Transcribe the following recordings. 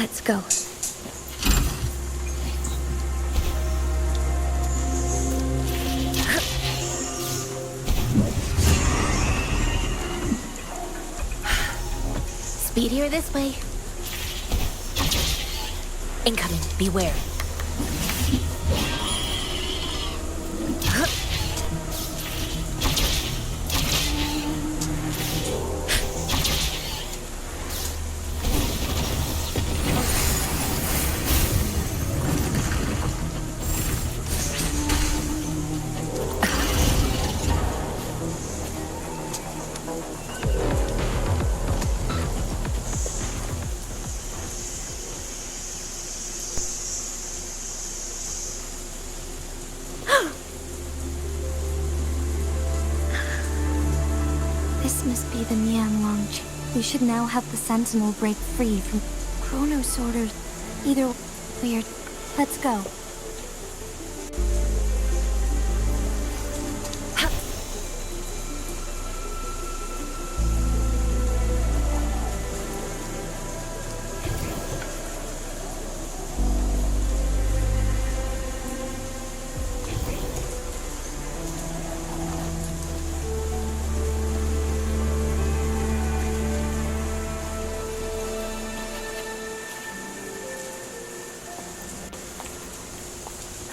Let's go. Speedier this way. Incoming, beware. This must be the Nian Launch. We should now have the Sentinel break free from Chronos orders. Either weird. Let's go.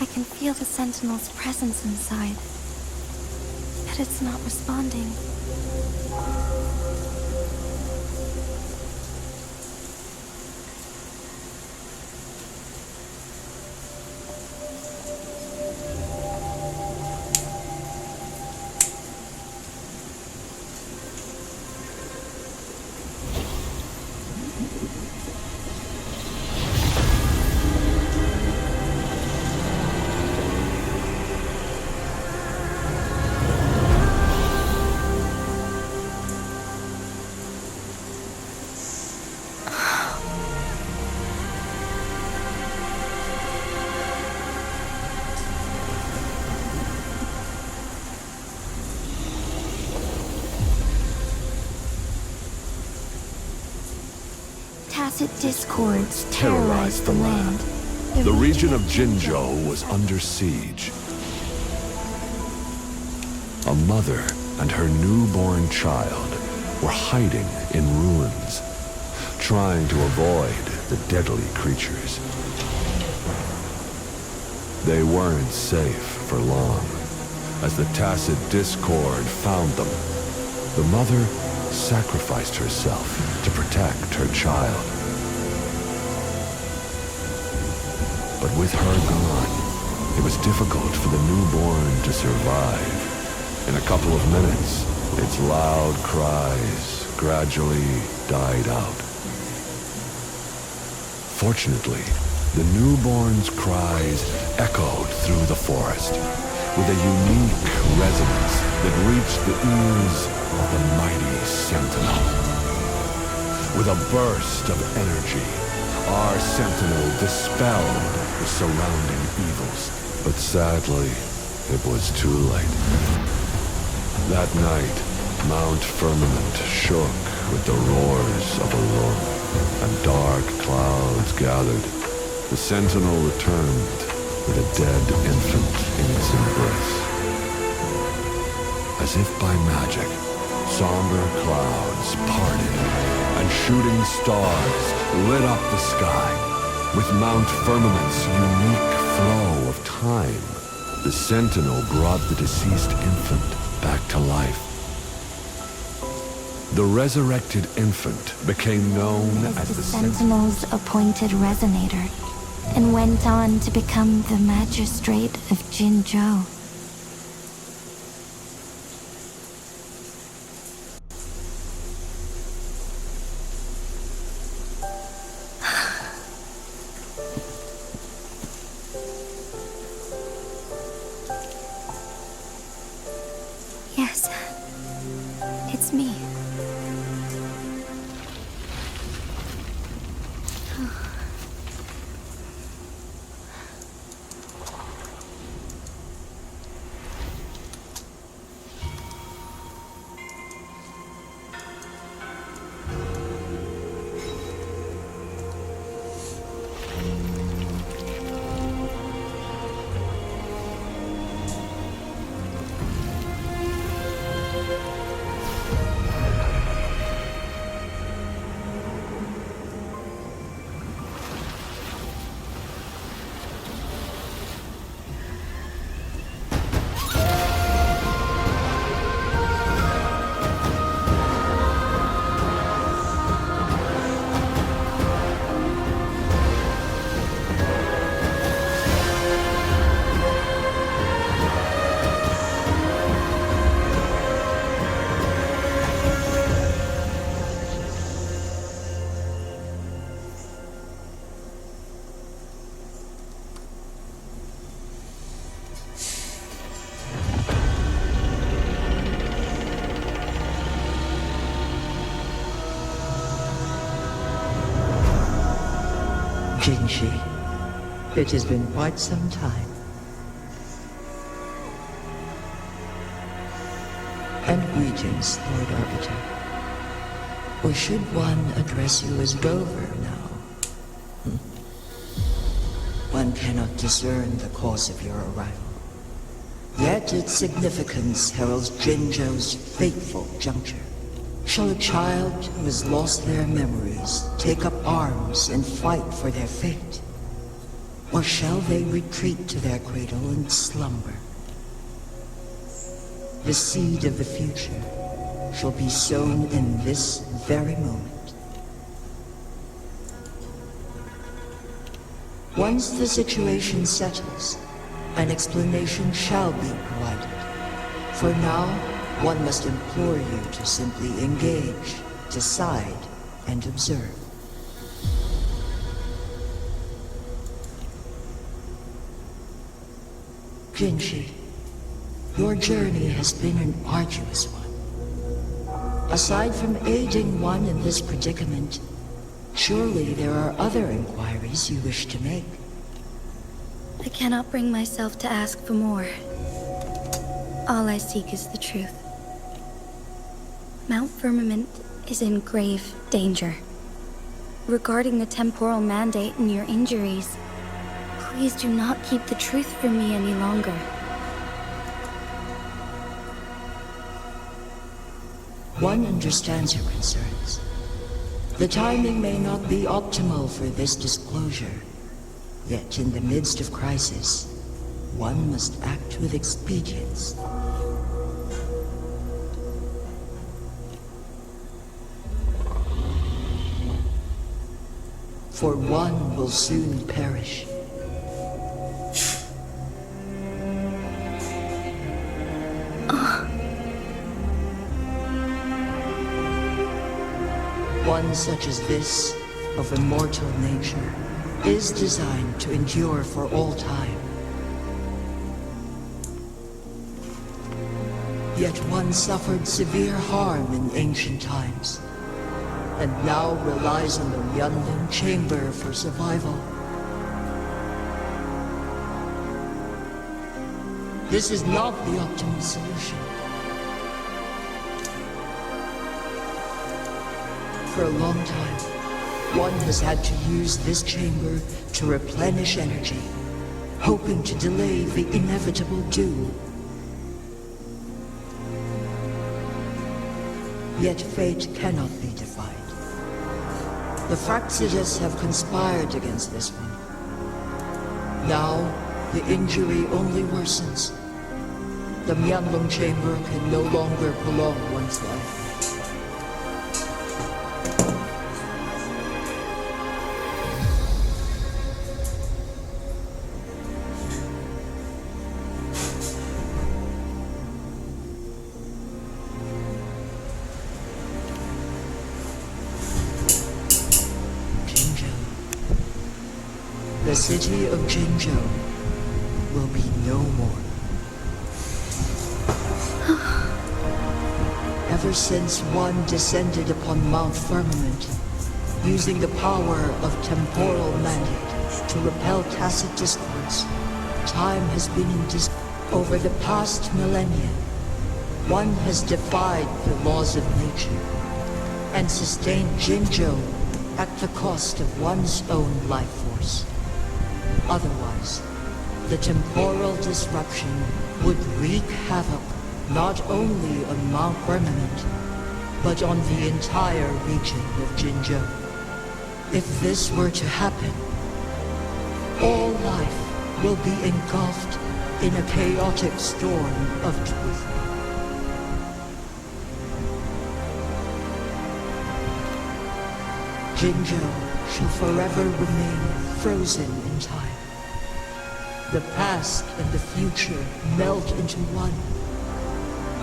I can feel the Sentinel's presence inside, but it's not responding. Tacit discords terrorized the land. The region of Jinzhou was under siege. A mother and her newborn child were hiding in ruins, trying to avoid the deadly creatures. They weren't safe for long. As the Tacit discord found them, the mother sacrificed herself to protect her child. But with her gone, it was difficult for the newborn to survive. In a couple of minutes, its loud cries gradually died out. Fortunately, the newborn's cries echoed through the forest with a unique resonance that reached the ears of the mighty Sentinel. With a burst of energy, our Sentinel dispelled the surrounding evils. But sadly, it was too late. That night, Mount Firmament shook with the roars of Aurora, and dark clouds gathered. The Sentinel returned with a dead infant in its embrace. As if by magic, somber clouds parted, and shooting stars lit up the sky. With Mount Firmament's unique flow of time, the Sentinel brought the deceased infant back to life. The resurrected infant became known as the Sentinel's appointed resonator, and went on to become the magistrate of Jinzhou. Yes, it's me. Jinshi, it has been quite some time. And greetings, Lord Arbiter. Or should one address you as Rover now? One cannot discern the cause of your arrival. Yet its significance heralds Jinzhou's fateful juncture. Shall a child who has lost their memories take up arms and fight for their fate? Or shall they retreat to their cradle and slumber? The seed of the future shall be sown in this very moment. Once the situation settles, an explanation shall be provided. For now, one must implore you to simply engage, decide, and observe. Jinshi, your journey has been an arduous one. Aside from aiding one in this predicament, surely there are other inquiries you wish to make. I cannot bring myself to ask for more. All I seek is the truth. Mount Firmament is in grave danger. Regarding the temporal mandate and your injuries, please do not keep the truth from me any longer. One understands your concerns. The timing may not be optimal for this disclosure. Yet in the midst of crisis, one must act with expedience. For one will soon perish. One such as this, of immortal nature, is designed to endure for all time. Yet one suffered severe harm in ancient times, and now relies on the Yunlin chamber for survival. This is not the optimal solution. For a long time, one has had to use this chamber to replenish energy, hoping to delay the inevitable doom. Yet fate cannot be defied. The Fraxidas have conspired against this one. Now, the injury only worsens. The Myanlong chamber can no longer prolong one's life. The city of Jinzhou will be no more. Ever since one descended upon Mount Firmament, using the power of temporal mandate to repel tacit discords, time has been in over the past millennia. One has defied the laws of nature and sustained Jinzhou at the cost of one's own life force. Otherwise, the temporal disruption would wreak havoc not only on Mount Firmament, but on the entire region of Jinzhou. If this were to happen, all life will be engulfed in a chaotic storm of truth. Jinzhou shall forever remain frozen in time. The past and the future melt into one,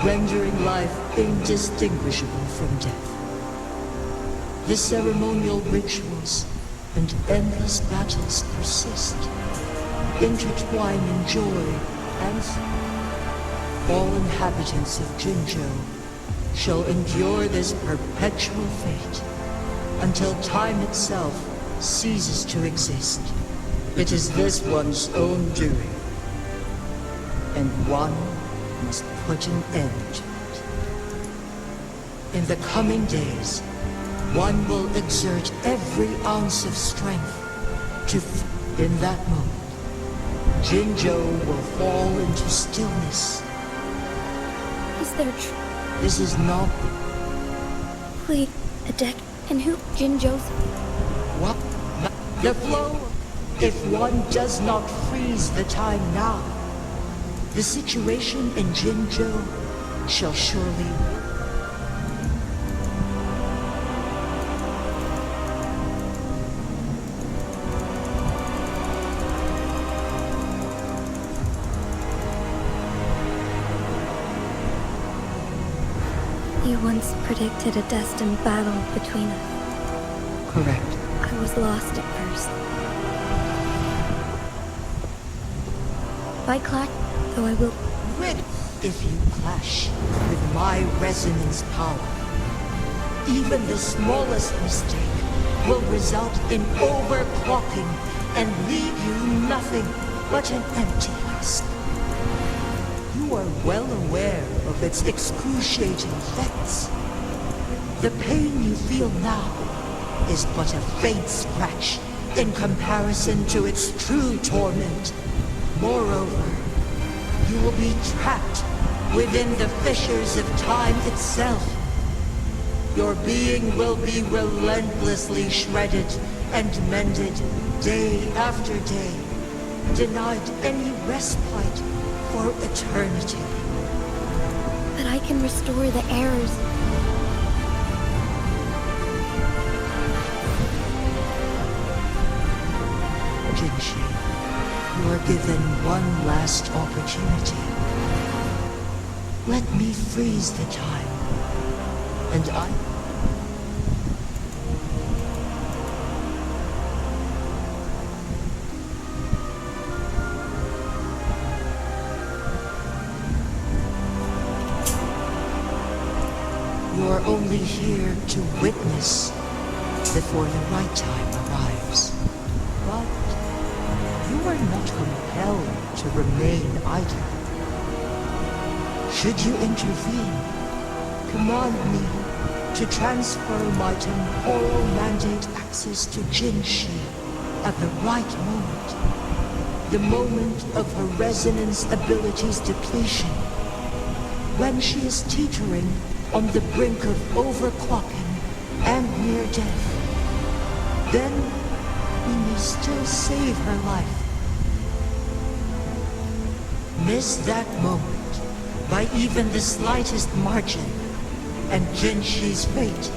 rendering life indistinguishable from death. The ceremonial rituals and endless battles persist, intertwining joy and sorrow. All inhabitants of Jinzhou shall endure this perpetual fate until time itself ceases to exist, it is this one's own doing. And one must put an end to it. In the coming days, one will exert every ounce of strength to in that moment, Jinzhou will fall into stillness. Is there This is not truly a deck? And who? Jinzhou's? what the flow. If one does not freeze the time now, the situation in Jinzhou shall surely. You once predicted a destined battle between us. Correct. I was lost at first. By clash, though I will. If you clash with my resonance power, even the smallest mistake will result in overclocking and leave you nothing but an empty husk. You are well aware of its excruciating effects. The pain you feel now is but a faint scratch in comparison to its true torment. Moreover, you will be trapped within the fissures of time itself. Your being will be relentlessly shredded and mended day after day, denied any respite for eternity. But I can restore the errors. Jinshi, you are given one last opportunity. Let me freeze the time, and I... You are only here to witness before the right time arrives. But you are not compelled to remain idle. Should you intervene, command me to transfer my temporal mandate access to Jinshi at the right moment. The moment of her resonance ability's depletion. When she is teetering on the brink of overclocking and near death. Then we may still save her life. Miss that moment by even the slightest margin, and Jinshi's fate.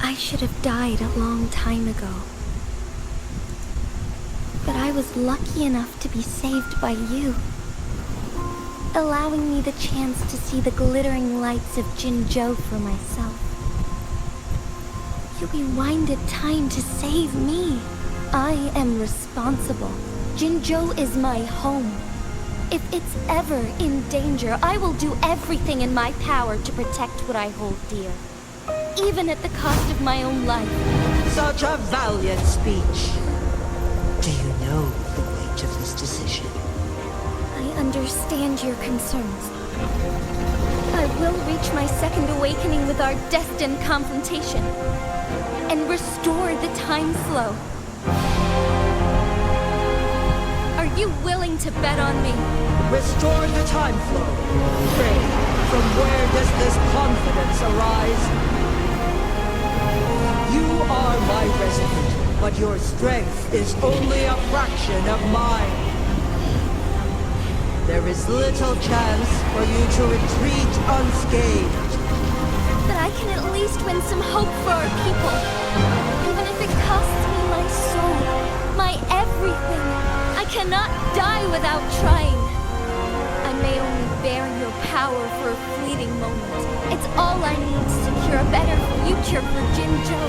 I should have died a long time ago. But I was lucky enough to be saved by you, allowing me the chance to see the glittering lights of Jinzhou for myself. You rewinded time to save me. I am responsible. Jinzhou is my home. If it's ever in danger, I will do everything in my power to protect what I hold dear, even at the cost of my own life. Such a valiant speech. Do you know the weight of this decision? I understand your concerns. I will reach my second awakening with our destined confrontation and restore the time flow. Are you willing to bet on me? Restore the time flow. Pray, from where does this confidence arise? You are my resident, but your strength is only a fraction of mine. There is little chance for you to retreat unscathed. But I can at least win some hope for our people. Even if it costs me my soul, my everything. I cannot die without trying. I'm may only bear your power for a fleeting moment, it's all I need to secure a better future for Jinzhou,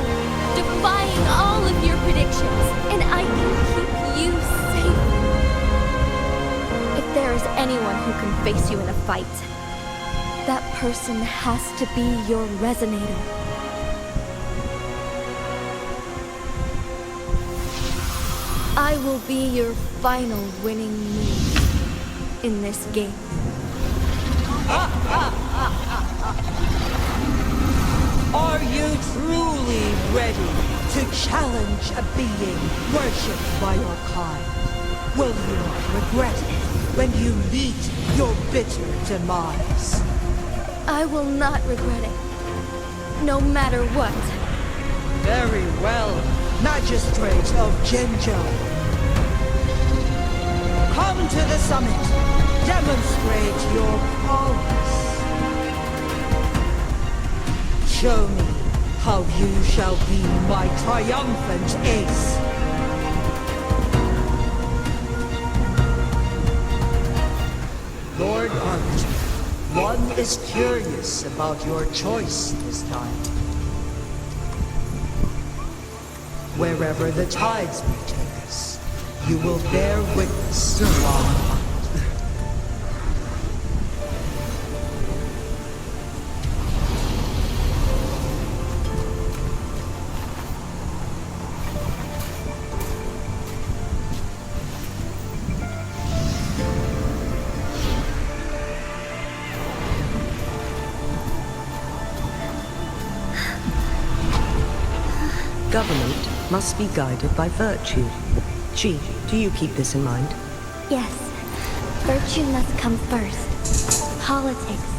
defying all of your predictions, and I can keep you safe. If there is anyone who can face you in a fight, that person has to be your resonator. I will be your final winning move in this game. Are you truly ready to challenge a being worshipped by your kind? Will you regret it when you meet your bitter demise? I will not regret it, no matter what. Very well, Magistrate of Jinzhou. Come to the summit. Demonstrate your prowess. Show me how you shall be my triumphant ace. Lord Arbiter, one is curious about your choice this time. Wherever the tides may take us, you will bear witness to our fight. Government must be guided by virtue. Chi, do you keep this in mind? Yes, virtue must come first. Politics,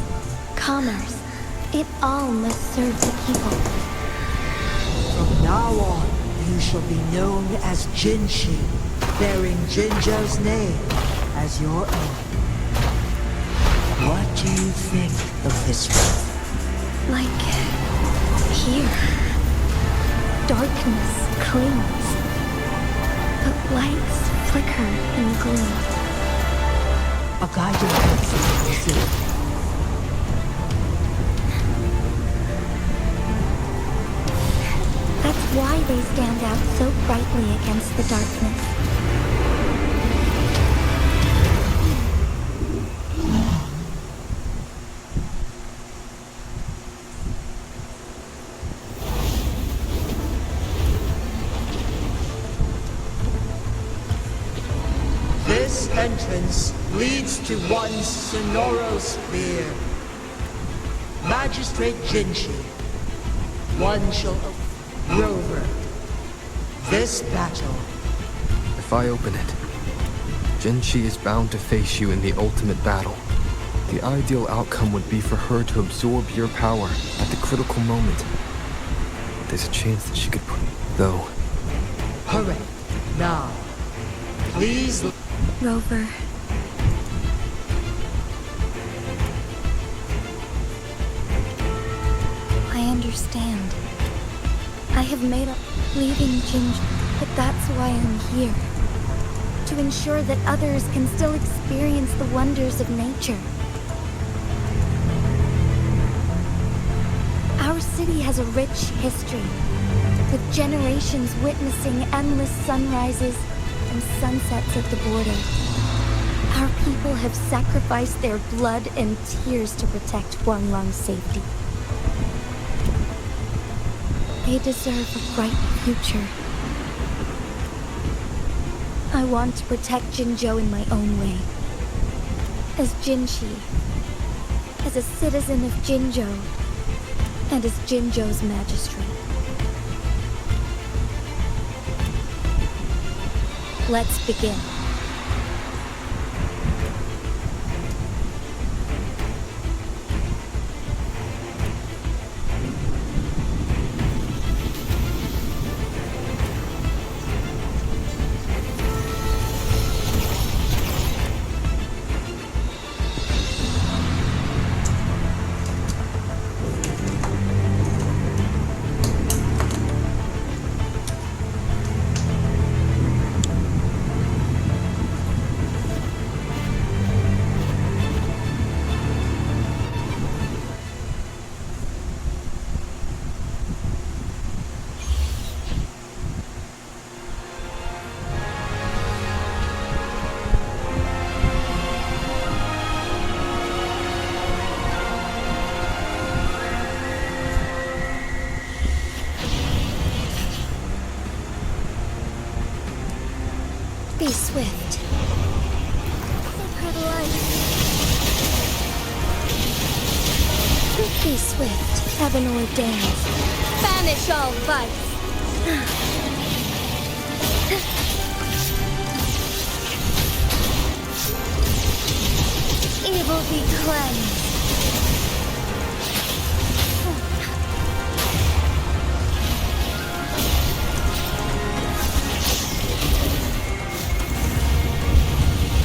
commerce, it all must serve the people. From now on, you shall be known as Jinshi, bearing Jinzhou's name as your own. What do you think of this one? Like here. Darkness clings, but lights flicker in gloom. A guiding principle, is it? That's why they stand out so brightly against the darkness. This entrance leads to one Sonoro Sphere. Magistrate Jinshi. One shall Rover. This battle. If I open it, Jinshi is bound to face you in the ultimate battle. The ideal outcome would be for her to absorb your power at the critical moment. There's a chance that she could put... Though... Hurry. Now. Please... Rover. I understand. I have made up leaving Jinzhou, but that's why I'm here. To ensure that others can still experience the wonders of nature. Our city has a rich history, with generations witnessing endless sunrises and sunsets at the border. Our people have sacrificed their blood and tears to protect Huanglang's safety. They deserve a bright future. I want to protect Jinzhou in my own way. As Jinshi, as a citizen of Jinzhou, and as Jinzhou's magistrate. Let's begin. Be swift. Sacred light. Be swift, heaven ordained. Banish all vice. Evil be cleansed.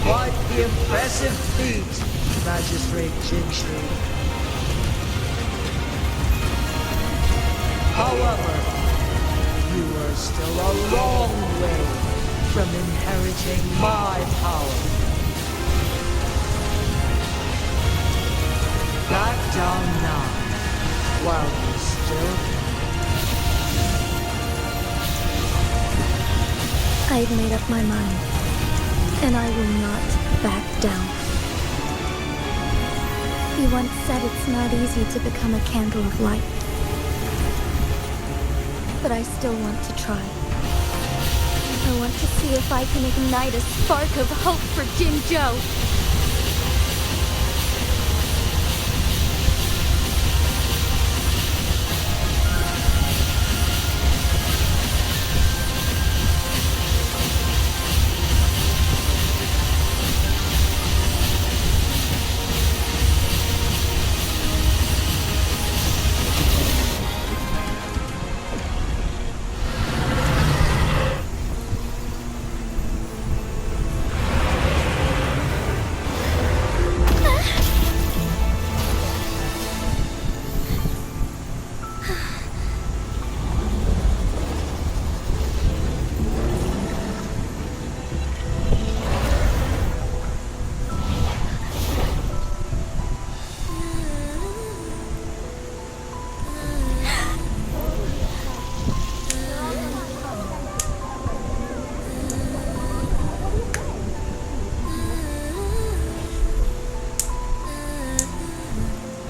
Quite the impressive feat, Magistrate Jinchu. However, you are still a long way from inheriting my power. Back down now, while you still can. I've made up my mind, and I will not back down. You once said it's not easy to become a candle of light. But I still want to try. I want to see if I can ignite a spark of hope for Jinzhou.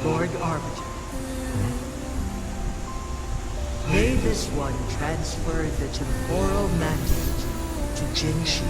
Lord Arbiter. May this one transfer the temporal mandate to Jinshi.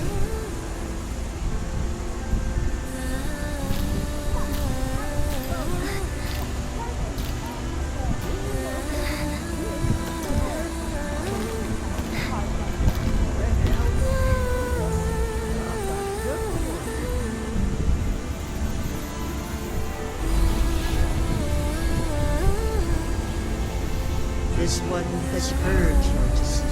This one has heard your decision.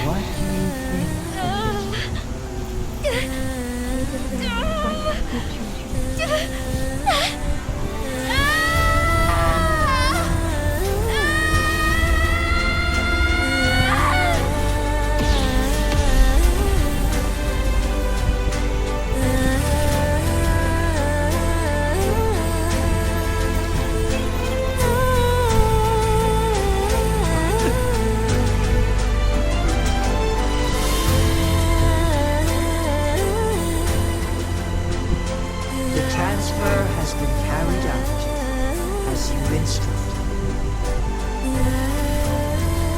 What do you think? The transfer has been carried out as you instructed.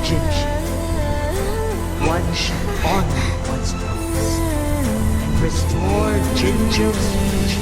Jinshi, one should honor one's promise and restore Jinzhou's future.